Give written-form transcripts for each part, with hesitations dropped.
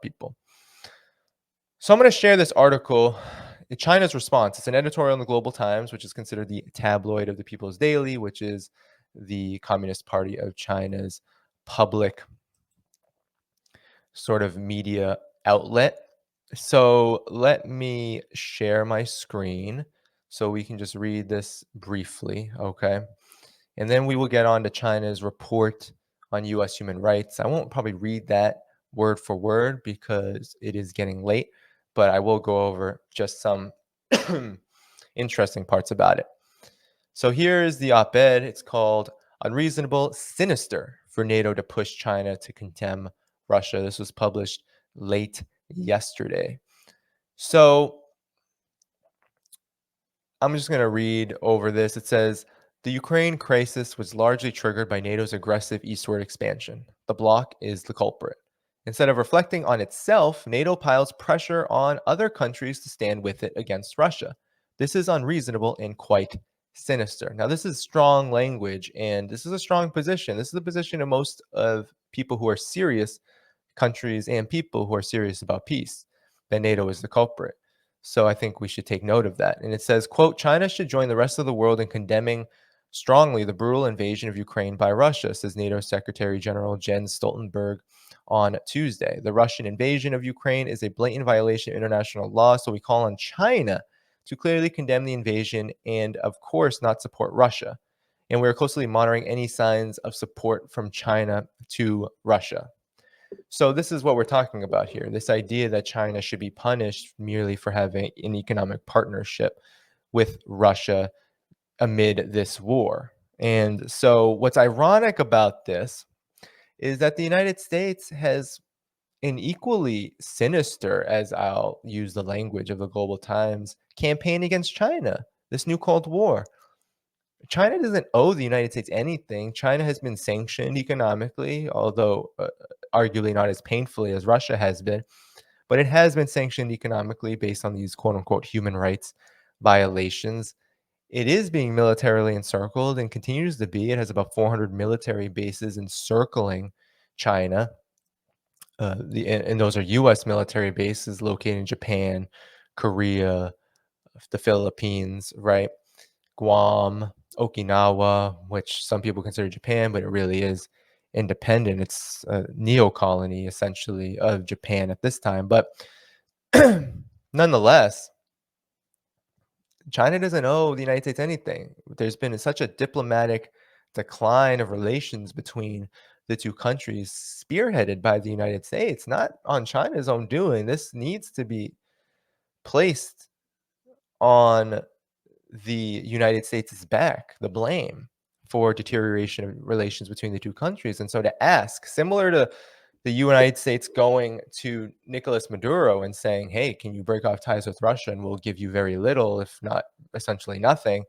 people. So I'm going to share this article, China's response. It's an editorial in the Global Times, which is considered the tabloid of the People's Daily, which is the Communist Party of China's public sort of media outlet. So let me share my screen so we can just read this briefly, okay? And then we will get on to China's report on US human rights. I won't probably read that word for word because it is getting late, but I will go over just some interesting parts about it. So here's the op-ed. It's called Unreasonable, Sinister for NATO to Push China to Condemn Russia. This was published late yesterday. So I'm just going to read over this. It says, the Ukraine crisis was largely triggered by NATO's aggressive eastward expansion. The bloc is the culprit. Instead of reflecting on itself, NATO piles pressure on other countries to stand with it against Russia. This is unreasonable and quite sinister. Now, this is strong language, and this is a strong position. This is the position of most of people who are serious, countries and people who are serious about peace, that NATO is the culprit. So I think we should take note of that. And it says, quote, China should join the rest of the world in condemning strongly the brutal invasion of Ukraine by Russia, says NATO Secretary General Jens Stoltenberg on Tuesday. The Russian invasion of Ukraine is a blatant violation of international law, so we call on China to clearly condemn the invasion and, of course, not support Russia. And we're closely monitoring any signs of support from China to Russia. So this is what we're talking about here, this idea that China should be punished merely for having an economic partnership with Russia amid this war. And so what's ironic about this is that the United States has an equally sinister, as I'll use the language of the Global Times, campaign against China, this new Cold War. China doesn't owe the United States anything. China has been sanctioned economically, although arguably not as painfully as Russia has been, but it has been sanctioned economically based on these quote unquote human rights violations. It is being militarily encircled and continues to be. It has about 400 military bases encircling China. And those are U.S. military bases located in Japan, Korea, the Philippines, right? Guam, Okinawa, which some people consider Japan, but it really is independent. It's a neo-colony, essentially, of Japan at this time. But nonetheless, China doesn't owe the United States anything. There's been such a diplomatic decline of relations between the two countries, spearheaded by the United States, not on China's own doing. This needs to be placed on the United States' back, the blame for deterioration of relations between the two countries. And so to ask, similar to the United States going to Nicolas Maduro and saying, hey, can you break off ties with Russia and we'll give you very little, if not essentially nothing.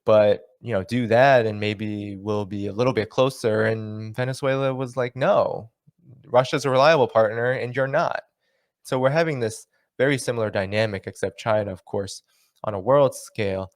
But, do that and maybe we'll be a little bit closer. And Venezuela was like, no, Russia's a reliable partner and you're not. So we're having this very similar dynamic, except China, of course, on a world scale,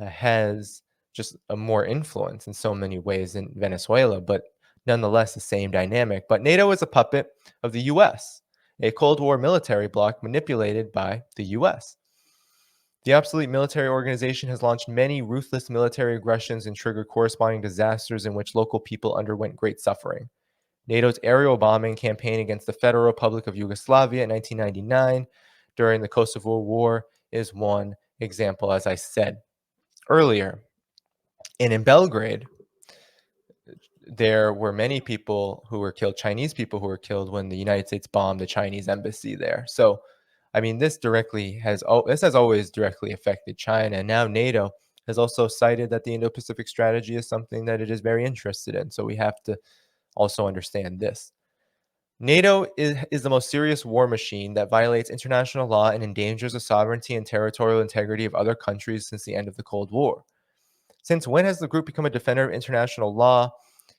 has just a more influence in so many ways than Venezuela, but nonetheless the same dynamic. But NATO is a puppet of the US, a Cold War military bloc manipulated by the US. The obsolete military organization has launched many ruthless military aggressions and triggered corresponding disasters in which local people underwent great suffering. NATO's aerial bombing campaign against the Federal Republic of Yugoslavia in 1999 during the Kosovo War is one example, as I said earlier. And in Belgrade, there were many people who were killed, Chinese people who were killed when the United States bombed the Chinese embassy there. So, I mean, this has always directly affected China. And now NATO has also cited that the Indo-Pacific strategy is something that it is very interested in. So we have to also understand this. NATO is the most serious war machine that violates international law and endangers the sovereignty and territorial integrity of other countries since the end of the Cold War. Since when has the group become a defender of international law?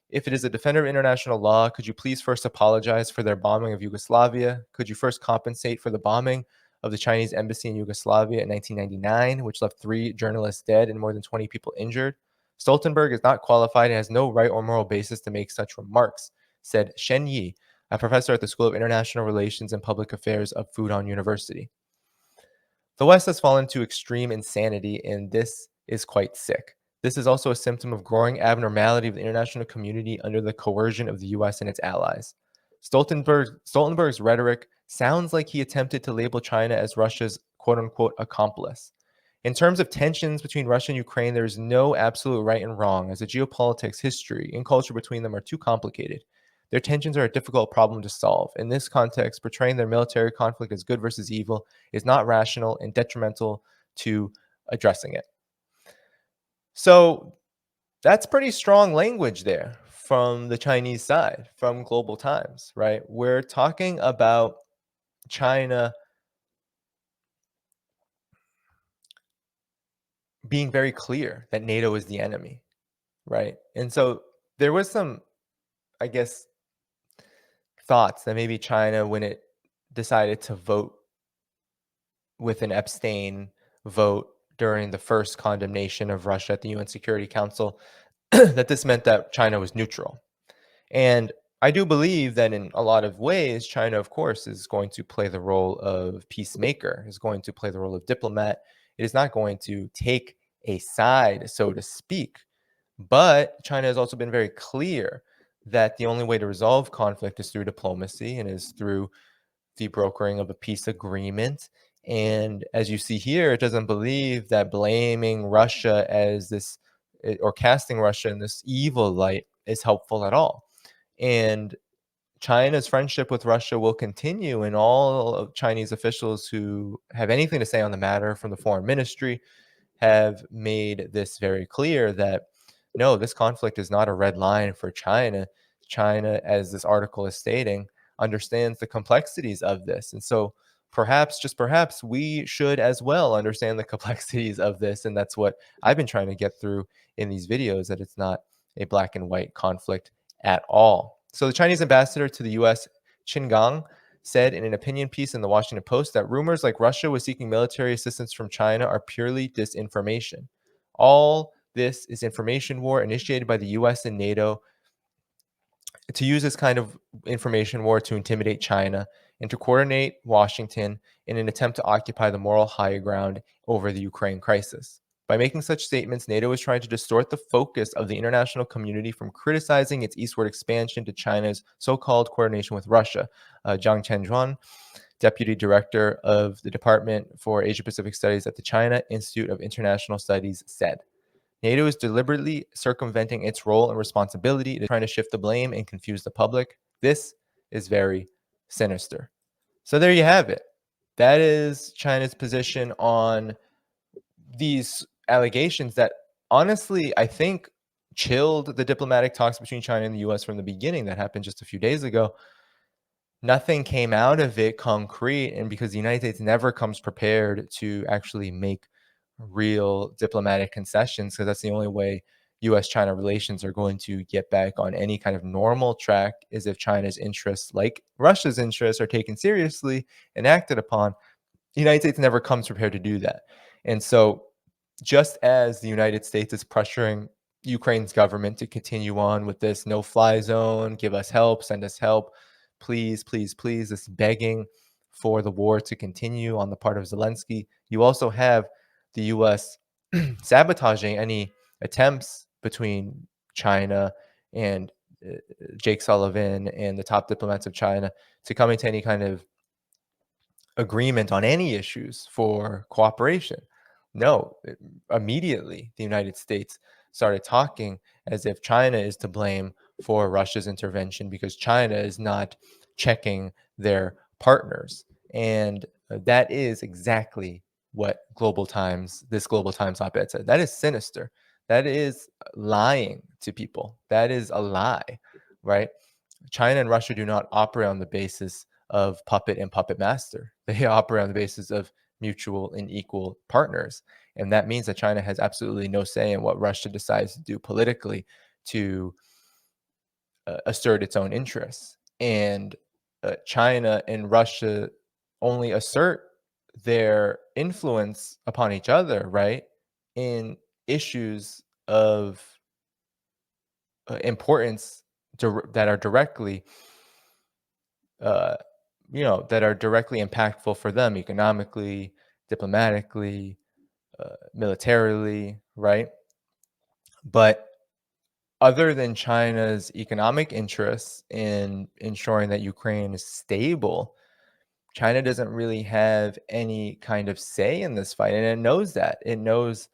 If it is a defender of international law, could you please first apologize for their bombing of Yugoslavia? Could you first compensate for the bombing of the Chinese embassy in Yugoslavia in 1999, which left 3 journalists dead and more than 20 people injured? Stoltenberg is not qualified and has no right or moral basis to make such remarks, said Shen Yi, a professor at the School of International Relations and Public Affairs of Fudan University. The West has fallen to extreme insanity, and this is quite sick. This is also a symptom of growing abnormality of the international community under the coercion of the US and its allies. Stoltenberg's rhetoric sounds like he attempted to label China as Russia's quote unquote accomplice. In terms of tensions between Russia and Ukraine, there is no absolute right and wrong, as the geopolitics, history, and culture between them are too complicated. Their tensions are a difficult problem to solve. In this context, portraying their military conflict as good versus evil is not rational and detrimental to addressing it. So that's pretty strong language there from the Chinese side, from Global Times, right? We're talking about China being very clear that NATO is the enemy, right? And so there was some, I guess, thoughts that maybe China, when it decided to vote with an abstain vote during the first condemnation of Russia at the UN Security Council, that this meant that China was neutral. And I do believe that in a lot of ways, China, of course, is going to play the role of peacemaker, is going to play the role of diplomat. It is not going to take a side, so to speak. But China has also been very clear that the only way to resolve conflict is through diplomacy and is through the brokering of a peace agreement. And as you see here, it doesn't believe that blaming Russia as this or casting Russia in this evil light is helpful at all. And China's friendship with Russia will continue, and all of Chinese officials who have anything to say on the matter from the foreign ministry have made this very clear that no, this conflict is not a red line for China. China, as this article is stating, understands the complexities of this. And so perhaps, just perhaps, we should as well understand the complexities of this. And that's what I've been trying to get through in these videos, that it's not a black and white conflict at all. So the Chinese ambassador to the US, Qin Gang, said in an opinion piece in the Washington Post that rumors like Russia was seeking military assistance from China are purely disinformation. All this is information war initiated by the US and NATO to use this kind of information war to intimidate China and to coordinate Washington in an attempt to occupy the moral high ground over the Ukraine crisis. By making such statements, NATO is trying to distort the focus of the international community from criticizing its eastward expansion to China's so-called coordination with Russia. Zhang Chenjuan, Deputy Director of the Department for Asia-Pacific Studies at the China Institute of International Studies, said. NATO is deliberately circumventing its role and responsibility to trying to shift the blame and confuse the public. This is very sinister. So there you have it. That is China's position on these allegations that honestly, I think chilled the diplomatic talks between China and the US from the beginning that happened just a few days ago. Nothing came out of it concrete, and because the United States never comes prepared to actually make real diplomatic concessions, because that's the only way US-China relations are going to get back on any kind of normal track, is if China's interests, like Russia's interests, are taken seriously and acted upon. The United States never comes prepared to do that. And so just as the United States is pressuring Ukraine's government to continue on with this no-fly zone, give us help, send us help, please, please, please, this begging for the war to continue on the part of Zelensky, you also have the U.S. sabotaging any attempts between China and Jake Sullivan and the top diplomats of China to come into any kind of agreement on any issues for cooperation. No, immediately the United States started talking as if China is to blame for Russia's intervention because China is not checking their partners. And that is exactly what this Global Times op-ed said. That is sinister. That is lying to people. That is a lie, right? China and Russia do not operate on the basis of puppet and puppet master. They operate on the basis of mutual and equal partners. And that means that China has absolutely no say in what Russia decides to do politically to assert its own interests. And China and Russia only assert their influence upon each other, right, in issues of importance that are directly uh, that are directly impactful for them economically, diplomatically, militarily, right? But other than China's economic interests in ensuring that Ukraine is stable, China doesn't really have any kind of say in this fight, and it knows that. It knows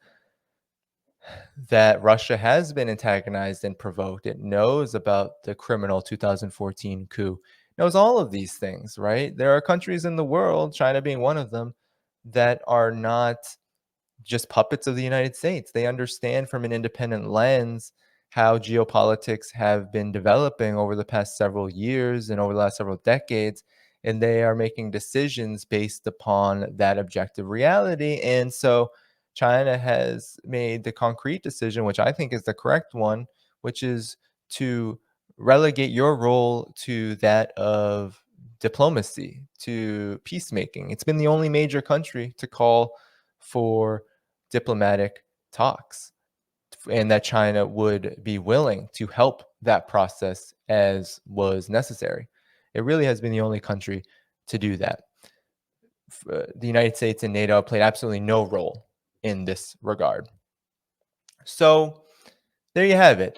that Russia has been antagonized and provoked. It knows about the criminal 2014 coup. It knows all of these things, right? There are countries in the world, China being one of them, that are not just puppets of the United States. They understand from an independent lens how geopolitics have been developing over the past several years and over the last several decades. And they are making decisions based upon that objective reality. And so China has made the concrete decision, which I think is the correct one, which is to relegate your role to that of diplomacy, to peacemaking. It's been the only major country to call for diplomatic talks and that China would be willing to help that process as was necessary. It really has been the only country to do that. The United States and NATO played absolutely no role in this regard. So there you have it. That's